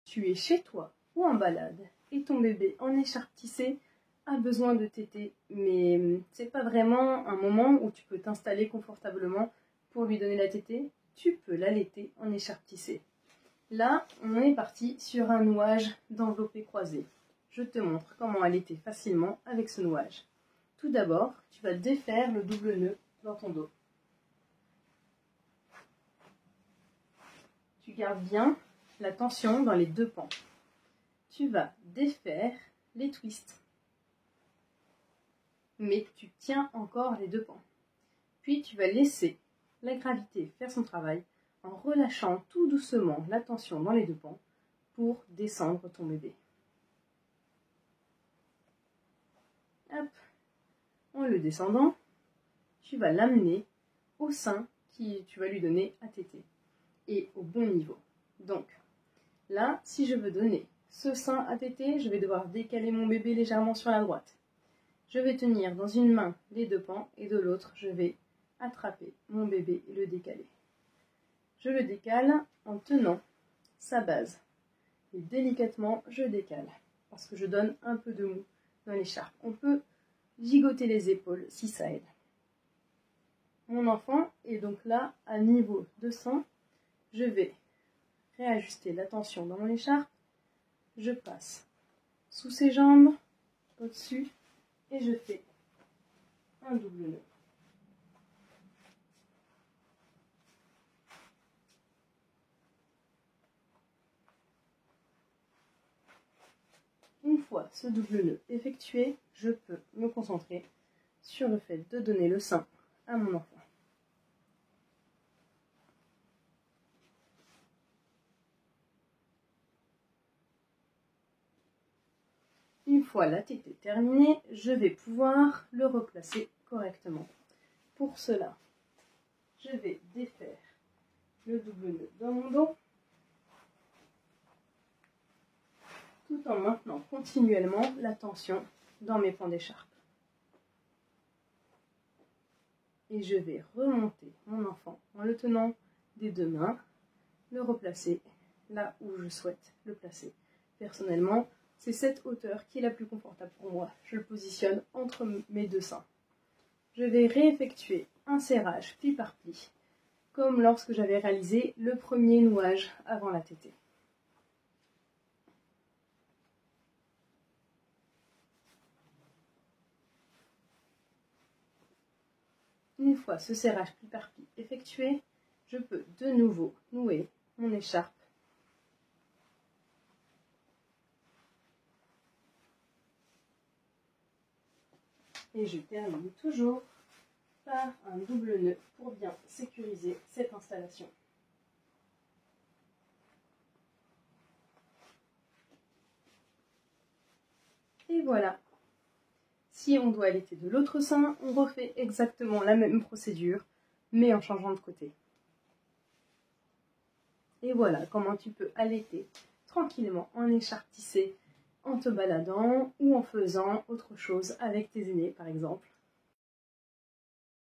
tu es chez toi ou en balade et ton bébé en écharpe tissée a besoin de téter, mais c'est pas vraiment un moment où tu peux t'installer confortablement pour lui donner la tétée, tu peux l'allaiter en écharpe tissée. Là, on est parti sur un nouage d'enveloppé croisé. Je te montre comment allaiter facilement avec ce nouage. Tout d'abord, tu vas défaire le double nœud dans ton dos. Tu gardes bien la tension dans les deux pans. Tu vas défaire les twists, mais tu tiens encore les deux pans. Puis tu vas laisser la gravité faire son travail en relâchant tout doucement la tension dans les deux pans pour descendre ton bébé. Hop. En le descendant, tu vas l'amener au sein que tu vas lui donner à téter et au bon niveau. Donc là, si je veux donner ce sein à téter, je vais devoir décaler mon bébé légèrement sur la droite. Je vais tenir dans une main les deux pans et de l'autre, je vais attraper mon bébé et le décaler. Je le décale en tenant sa base. Et délicatement, je décale parce que je donne un peu de mou dans l'écharpe. On peut gigoter les épaules si ça aide. Mon enfant est donc là à niveau de sein. Je vais réajuster la tension dans mon écharpe. Je passe sous ses jambes, au-dessus, et je fais un double nœud. Une fois ce double nœud effectué, je peux me concentrer sur le fait de donner le sein à mon enfant. Une fois la tétée terminée, je vais pouvoir le replacer correctement. Pour cela, je vais défaire le double nœud dans mon dos, tout en maintenant continuellement la tension dans mes pans d'écharpe. Et je vais remonter mon enfant en le tenant des deux mains, le replacer là où je souhaite le placer. Personnellement, c'est cette hauteur qui est la plus confortable pour moi. Je le positionne entre mes deux seins. Je vais réeffectuer un serrage pli par pli, comme lorsque j'avais réalisé le premier nouage avant la tétée. Une fois ce serrage pli par pli effectué, je peux de nouveau nouer mon écharpe. Et je termine toujours par un double nœud pour bien sécuriser cette installation. Et voilà. Si on doit allaiter de l'autre sein, on refait exactement la même procédure, mais en changeant de côté. Et voilà comment tu peux allaiter tranquillement en écharpe tissée, en te baladant ou en faisant autre chose avec tes aînés par exemple.